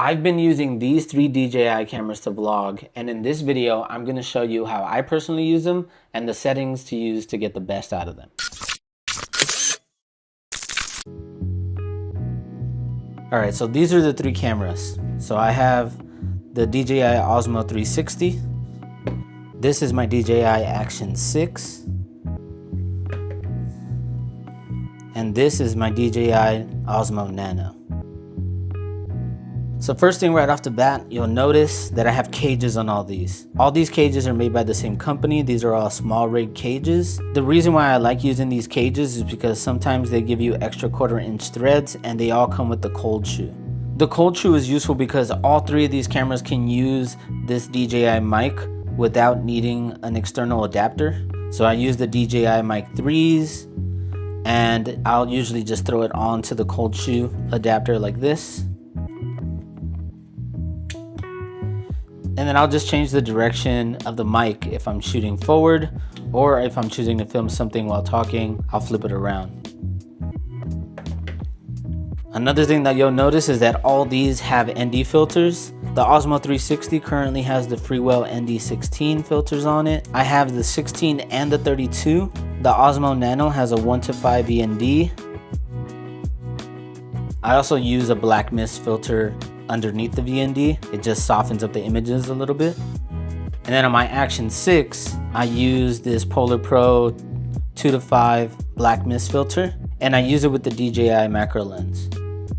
I've been using these three DJI cameras to vlog, and in this video, I'm going to show you how I personally use them and the settings to use to get the best out of them. Alright, so these are the three cameras. So I have the DJI Osmo 360. This is my DJI Action 6. And this is my DJI Osmo Nano. So first thing right off the bat, you'll notice that I have cages on all these. All these cages are made by the same company. These are all small rig cages. The reason why I like using these cages is because sometimes they give you extra 1/4 inch threads and they all come with the cold shoe. The cold shoe is useful because all three of these cameras can use this DJI mic without needing an external adapter. So I use the DJI mic 3s and I'll usually just throw it onto the cold shoe adapter like this. And then I'll just change the direction of the mic if I'm shooting forward, or if I'm choosing to film something while talking, I'll flip it around. Another thing that you'll notice is that all these have ND filters. The Osmo 360 currently has the Freewell ND16 filters on it. I have the 16 and the 32. The Osmo Nano has a 1:5 VND. I also use a black mist filter underneath the VND. It just softens up the images a little bit. And then on my Action 6, I use this Polar Pro 2:5 black mist filter, and I use it with the DJI macro lens.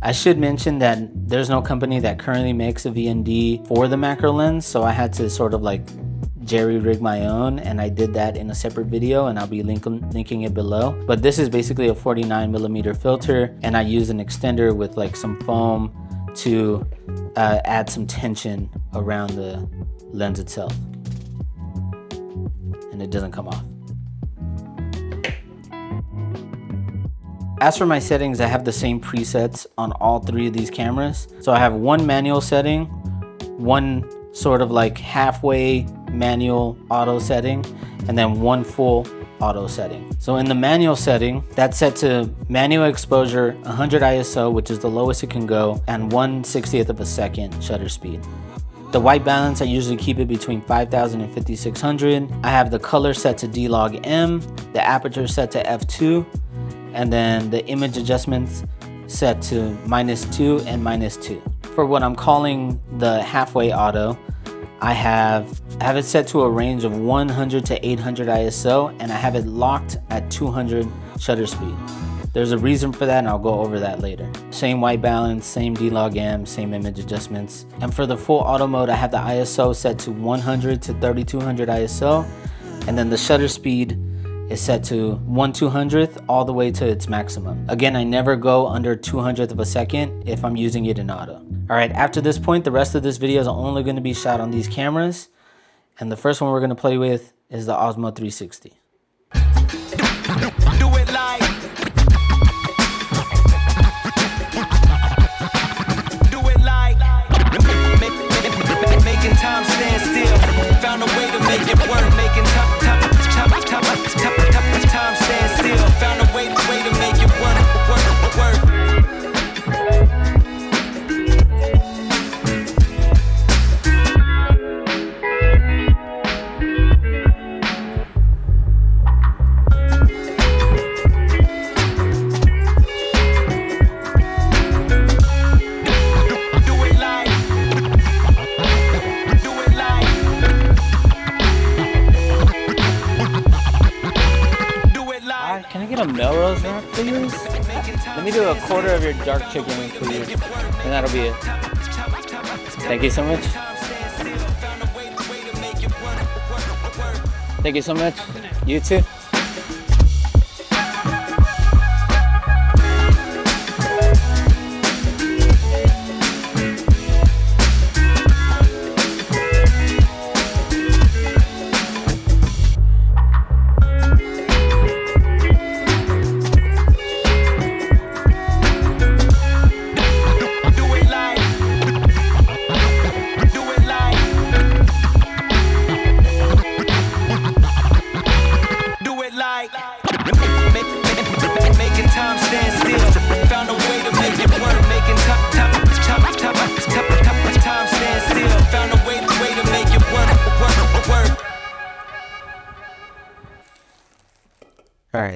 I should mention that there's no company that currently makes a VND for the macro lens, so I had to sort of like jerry rig my own, and I did that in a separate video, and I'll be linking it below. But this is basically a 49mm filter, and I use an extender with like some foam to add some tension around the lens itself, and it doesn't come off. As for my settings, I have the same presets on all three of these cameras. So I have one manual setting, one sort of like halfway manual auto setting, and then one full auto setting. So in the manual setting, that's set to manual exposure, 100 ISO, which is the lowest it can go, and 1/60th of a second shutter speed. The white balance, I usually keep it between 5000 and 5600. I have the color set to D-Log M, the aperture set to f2, and then the image adjustments set to -2 and -2. For what I'm calling the halfway auto, I have it set to a range of 100 to 800 ISO, and I have it locked at 200 shutter speed. There's a reason for that, and I'll go over that later. Same white balance, same D-Log M, same image adjustments. And for the full auto mode, I have the ISO set to 100 to 3200 ISO, and then the shutter speed is set to 1/200th all the way to its maximum. Again, I never go under 200th of a second if I'm using it in auto. Alright, after this point, the rest of this video is only going to be shot on these cameras. And the first one we're going to play with is the Osmo 360. Do it like. Do it like. Making time stand still. Found a way to make it work. Making time stand still. Found a way to make it work. Can I get a Melrose wrap, please? Let me do a 1/4 of your dark chicken, please. And that'll be it. Thank you so much. Thank you so much. You too.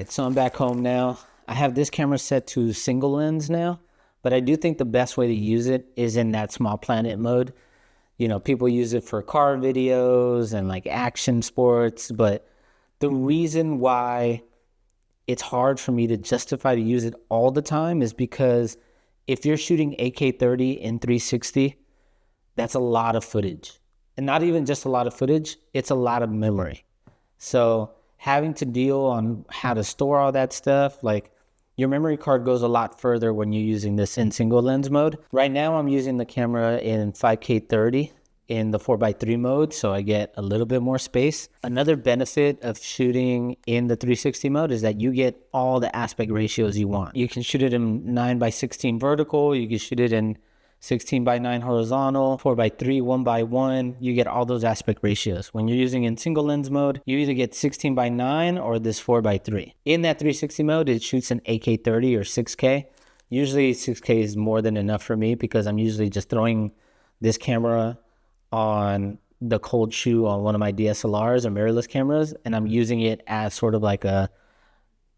right, so I'm back home now. I have this camera set to single lens now, but I do think the best way to use it is in that small planet mode. You know, people use it for car videos and like action sports, but the reason why it's hard for me to justify to use it all the time is because if you're shooting 8K30 in 360, that's a lot of footage. And not even just a lot of footage, it's a lot of memory. So having to deal on how to store all that stuff, like your memory card goes a lot further when you're using this in single lens mode. Right now I'm using the camera in 5K30 in the 4x3 mode, so I get a little bit more space. Another benefit of shooting in the 360 mode is that you get all the aspect ratios you want. You can shoot it in 9x16 vertical, you can shoot it in 16:9 horizontal, 4x3, 1x1, you get all those aspect ratios. When you're using in single lens mode, you either get 16:9 or this 4x3. In that 360 mode, it shoots in 8K30 or 6K. Usually 6K is more than enough for me because I'm usually just throwing this camera on the cold shoe on one of my DSLRs or mirrorless cameras, and I'm using it as sort of like a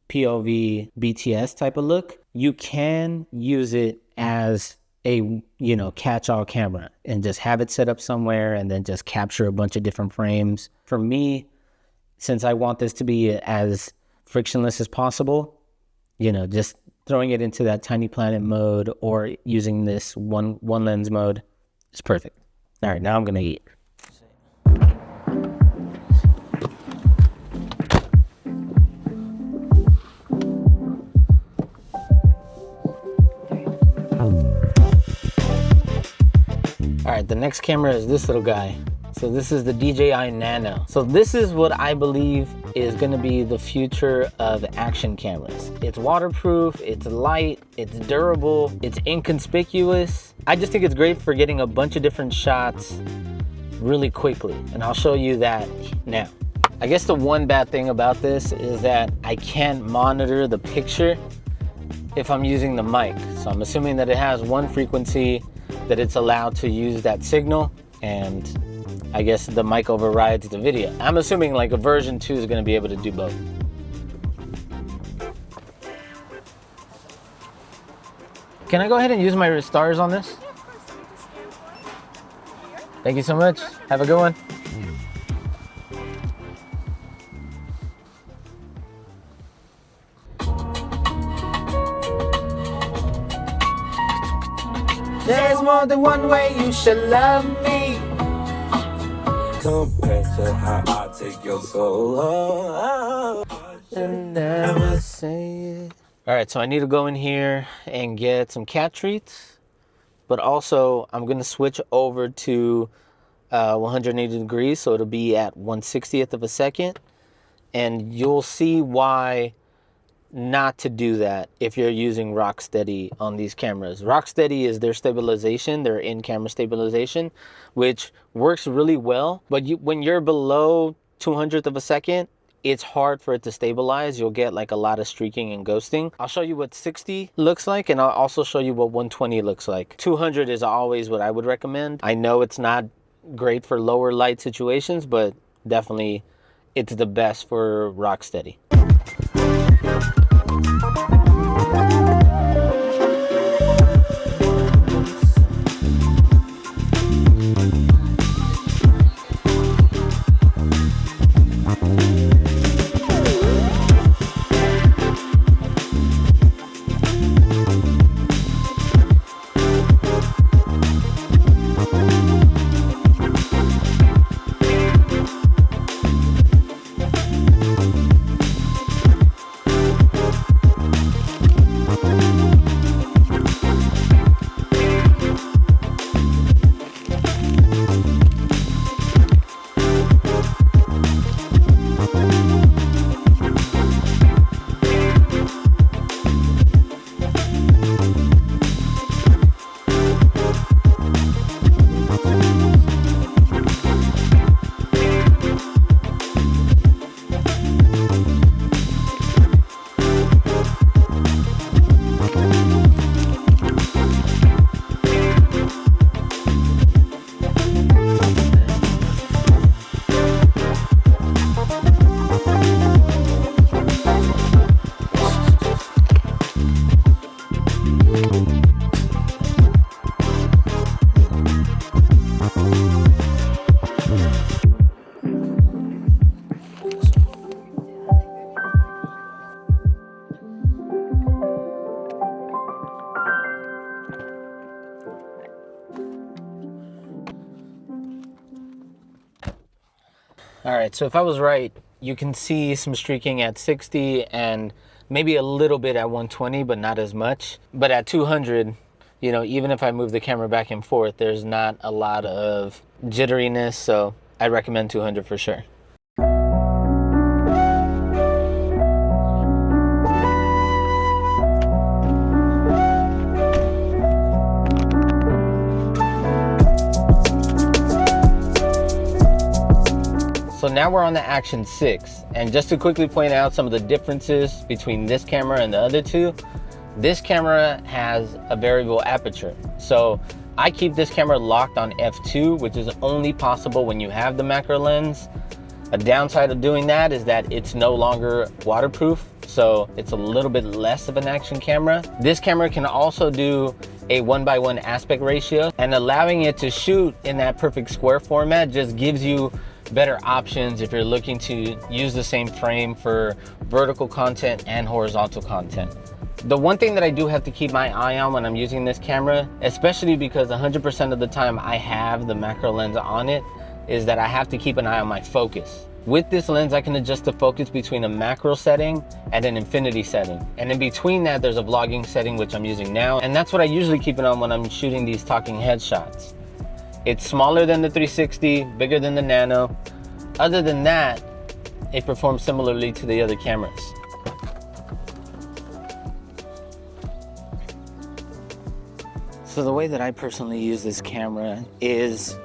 POV BTS type of look. You can use it as a, you know, catch-all camera and just have it set up somewhere and then just capture a bunch of different frames. For me, since I want this to be as frictionless as possible, you know, just throwing it into that tiny planet mode or using this one lens mode is perfect. All right, now I'm gonna eat. All right, the next camera is this little guy. So this is the DJI Nano. So this is what I believe is gonna be the future of action cameras. It's waterproof, it's light, it's durable, it's inconspicuous. I just think it's great for getting a bunch of different shots really quickly, and I'll show you that now. I guess the one bad thing about this is that I can't monitor the picture if I'm using the mic. So I'm assuming that it has one frequency that it's allowed to use that signal, and I guess the mic overrides the video. I'm assuming like a version 2 is going to be able to do both. Can I go ahead and use my stars on this? Thank you so much. Have a good one. There's more than one way you should love me. Compared to how I take your soul. And never say it. All right, so I need to go in here and get some cat treats, but also I'm gonna switch over to 180 degrees, so it'll be at 1/60th of a second, and you'll see why not to do that if you're using Rocksteady on these cameras. Rocksteady is their stabilization, their in-camera stabilization, which works really well, but when you're below 200th of a second, it's hard for it to stabilize. You'll get like a lot of streaking and ghosting. I'll show you what 60 looks like, and I'll also show you what 120 looks like. 200 is always what I would recommend. I know it's not great for lower light situations, but definitely it's the best for Rocksteady. All right, so if I was right, you can see some streaking at 60 and maybe a little bit at 120, but not as much. But at 200, you know, even if I move the camera back and forth, there's not a lot of jitteriness, so I recommend 200 for sure. So now we're on the Action 6, and just to quickly point out some of the differences between this camera and the other two, this camera has a variable aperture. So I keep this camera locked on f2, which is only possible when you have the macro lens. A downside of doing that is that it's no longer waterproof, so it's a little bit less of an action camera. This camera can also do a 1:1 aspect ratio, and allowing it to shoot in that perfect square format just gives you better options if you're looking to use the same frame for vertical content and horizontal content. The one thing that I do have to keep my eye on when I'm using this camera, especially because 100% of the time I have the macro lens on it, is that I have to keep an eye on my focus. With this lens, I can adjust the focus between a macro setting and an infinity setting. And in between that, there's a vlogging setting, which I'm using now. And that's what I usually keep it on when I'm shooting these talking head shots. It's smaller than the 360, bigger than the Nano. Other than that, it performs similarly to the other cameras. So the way that I personally use this camera is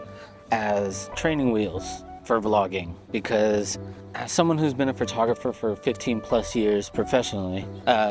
as training wheels for vlogging, because as someone who's been a photographer for 15 plus years professionally,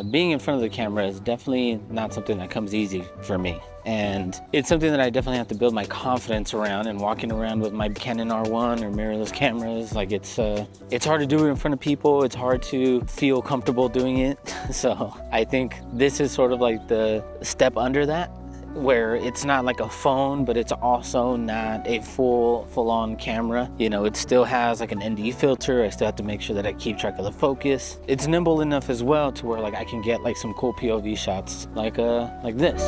being in front of the camera is definitely not something that comes easy for me. And it's something that I definitely have to build my confidence around, and walking around with my Canon R1 or mirrorless cameras, like it's hard to do it in front of people. It's hard to feel comfortable doing it. So I think this is sort of like the step under that, where it's not like a phone, but it's also not a full-on camera. You know, it still has like an ND filter. I still have to make sure that I keep track of the focus. It's nimble enough as well to where like I can get like some cool POV shots like this.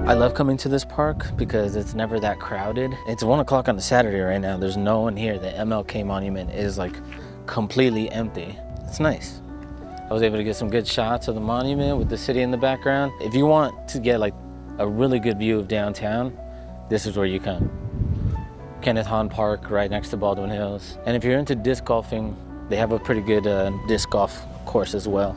I love coming to this park because it's never that crowded. It's 1 o'clock on a Saturday right now. There's no one here. The MLK monument is like completely empty. It's nice. I was able to get some good shots of the monument with the city in the background. If you want to get like a really good view of downtown, this is where you come. Kenneth Hahn Park right next to Baldwin Hills. And if you're into disc golfing, they have a pretty good disc golf course as well.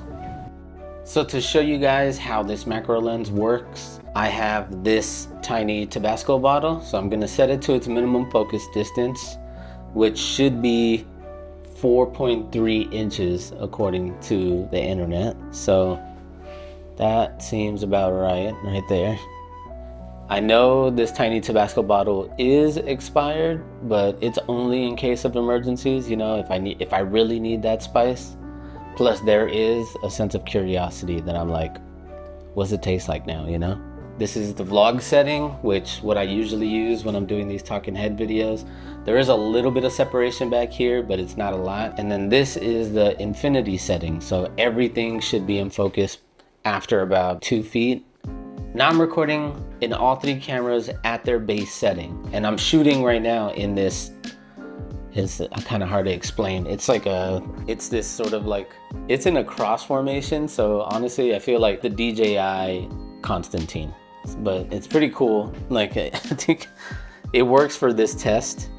So to show you guys how this macro lens works, I have this tiny Tabasco bottle. So I'm gonna set it to its minimum focus distance, which should be 4.3 inches according to the internet. So that seems about right there. I know this tiny Tabasco bottle is expired, but it's only in case of emergencies, you know, if I really need that spice. Plus there is a sense of curiosity that I'm like, what's it taste like now, you know? This is the vlog setting, which what I usually use when I'm doing these talking head videos. There is a little bit of separation back here, but it's not a lot. And then this is the infinity setting. So everything should be in focus after about 2 feet. Now I'm recording in all three cameras at their base setting. And I'm shooting right now in this, it's kind of hard to explain. It's like it's this sort of like, it's in a cross formation. So honestly, I feel like the DJI Constantine, but it's pretty cool. Like I think it works for this test.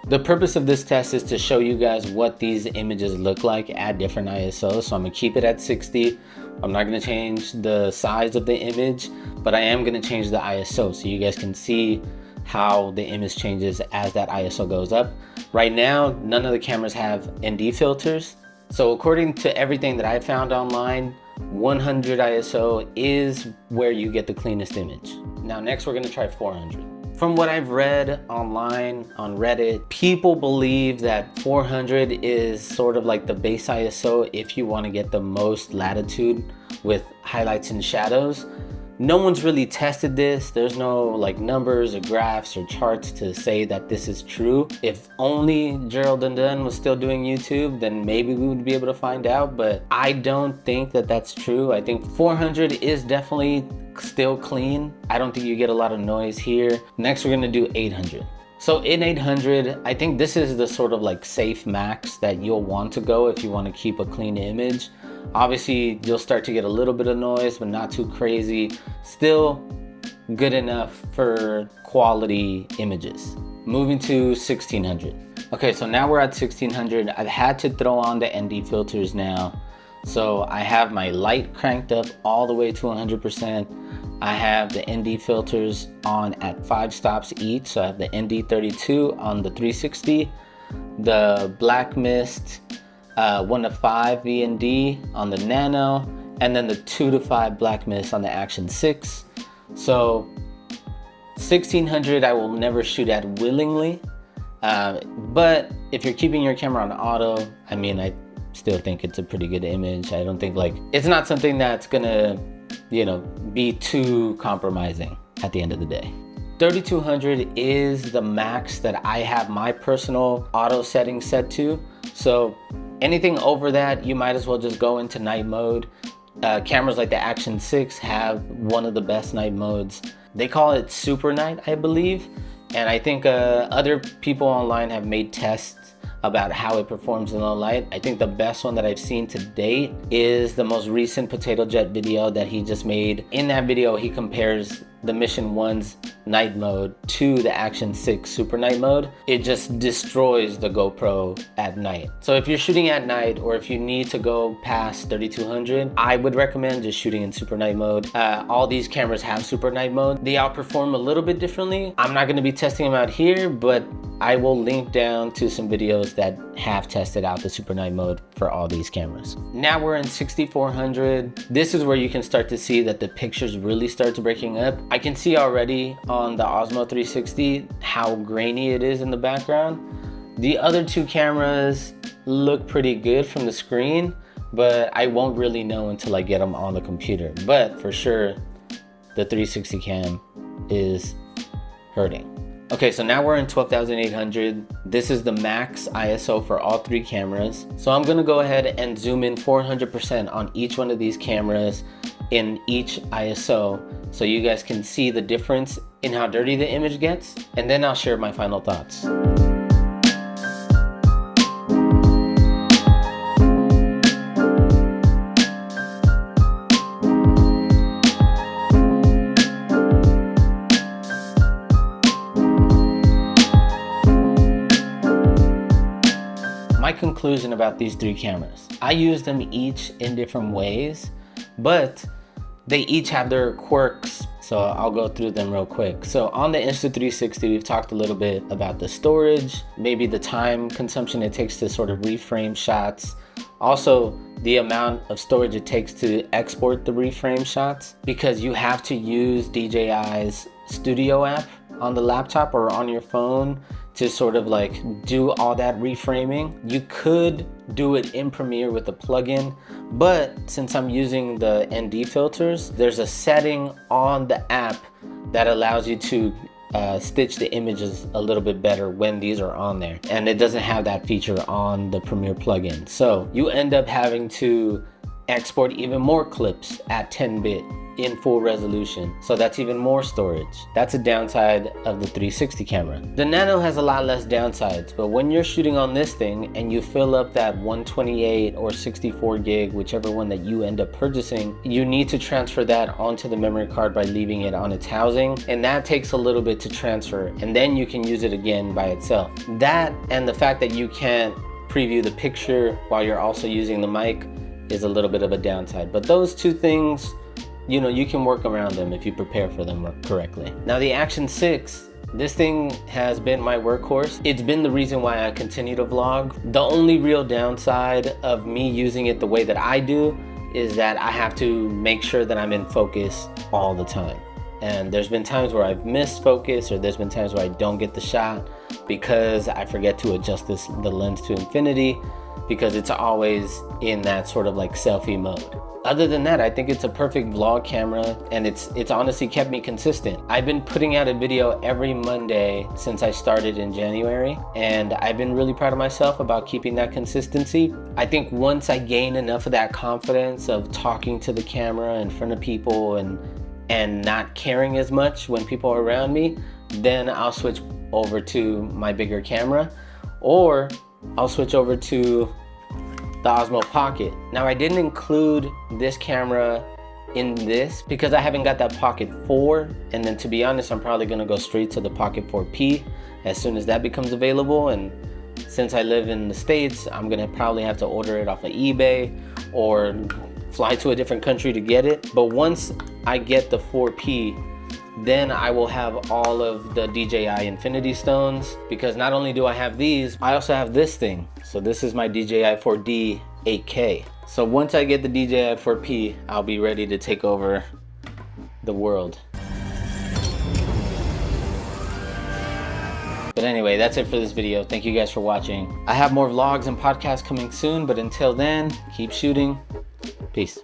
The purpose of this test is to show you guys what these images look like at different ISOs. So I'm gonna keep it at 60. I'm not gonna change the size of the image, but I am gonna change the ISO so you guys can see how the image changes as that ISO goes up. Right now, none of the cameras have ND filters. So according to everything that I found online, 100 ISO is where you get the cleanest image. Now next we're gonna try 400. From what I've read online on Reddit, people believe that 400 is sort of like the base ISO if you want to get the most latitude with highlights and shadows. No one's really tested this. There's no like numbers or graphs or charts to say that this is true. If only Gerald and Dunn was still doing YouTube, then maybe we would be able to find out, but I don't think that that's true. I think 400 is definitely still clean. I don't think you get a lot of noise here. Next, we're gonna do 800. So in 800, I think this is the sort of like safe max that you'll want to go if you want to keep a clean image. Obviously, you'll start to get a little bit of noise, but not too crazy. Still good enough for quality images. Moving to 1600. Okay, so now we're at 1600. I've had to throw on the ND filters now. So I have my light cranked up all the way to 100%. I have the ND filters on at 5 stops each. So I have the ND 32 on the 360, the black mist 1 to 5 VND on the Nano, and then the 2 to 5 black mist on the Action 6. So 1600 I will never shoot at willingly, but if you're keeping your camera on auto, I mean, I still think it's a pretty good image. I don't think like, it's not something that's gonna, you know, be too compromising at the end of the day. 3200 is the max that I have my personal auto setting set to. So anything over that, you might as well just go into night mode. Cameras like the Action 6 have one of the best night modes. They call it Super Night, I believe. And I think other people online have made tests about how it performs in low light. I think the best one that I've seen to date is the most recent Potato Jet video that he just made. In that video, he compares the Mission 1's night mode to the Action 6 Super Night mode. It just destroys the GoPro at night. So if you're shooting at night, or if you need to go past 3200, I would recommend just shooting in Super Night mode. All these cameras have Super Night mode. They outperform a little bit differently. I'm not gonna be testing them out here, but I will link down to some videos that have tested out the Super Night mode for all these cameras. Now we're in 6400. This is where you can start to see that the pictures really start to breaking up. I can see already on the Osmo 360 how grainy it is in the background. The other two cameras look pretty good from the screen, but I won't really know until I get them on the computer. But for sure, the 360 cam is hurting. Okay, so now we're in 12,800. This is the max ISO for all three cameras. So I'm gonna go ahead and zoom in 400% on each one of these cameras in each ISO, so you guys can see the difference in how dirty the image gets, and then I'll share my final thoughts. My conclusion about these three cameras: I use them each in different ways, but they each have their quirks, so I'll go through them real quick. So on the Insta360, we've talked a little bit about the storage, maybe the time consumption it takes to sort of reframe shots, also the amount of storage it takes to export the reframe shots, because you have to use DJI's Studio app on the laptop or on your phone to sort of like do all that reframing. You could do it in Premiere with a plugin, but since I'm using the ND filters, there's a setting on the app that allows you to stitch the images a little bit better when these are on there, and it doesn't have that feature on the Premiere plugin. So you end up having to export even more clips at 10-bit in full resolution, so that's even more storage. That's a downside of the 360 camera. The Nano has a lot less downsides, but when you're shooting on this thing and you fill up that 128 or 64 gig, whichever one that you end up purchasing, you need to transfer that onto the memory card by leaving it on its housing, and that takes a little bit to transfer, and then you can use it again by itself. That, and the fact that you can't preview the picture while you're also using the mic, is a little bit of a downside. But those two things, you know, you can work around them if you prepare for them correctly. Now the Action 6, this thing has been my workhorse. It's been the reason why I continue to vlog. The only real downside of me using it the way that I do is that I have to make sure that I'm in focus all the time. And there's been times where I've missed focus, or there's been times where I don't get the shot because I forget to adjust the lens to infinity, because it's always in that sort of like selfie mode. Other than that, I think it's a perfect vlog camera, and it's honestly kept me consistent. I've been putting out a video every Monday since I started in January, and I've been really proud of myself about keeping that consistency. I think once I gain enough of that confidence of talking to the camera in front of people and not caring as much when people are around me, then I'll switch over to my bigger camera, or I'll switch over to the Osmo Pocket. Now, I didn't include this camera in this because I haven't got that Pocket 4, and then to be honest, I'm probably gonna go straight to the Pocket 4P as soon as that becomes available. And since I live in the States, I'm gonna probably have to order it off of eBay or fly to a different country to get it. But once I get the 4P, then I will have all of the DJI Infinity Stones, because not only do I have these, I also have this thing. So this is my DJI 4D 8K. So once I get the DJI 4P, I'll be ready to take over the world. But anyway, that's it for this video. Thank you guys for watching. I have more vlogs and podcasts coming soon, but until then, keep shooting. Peace.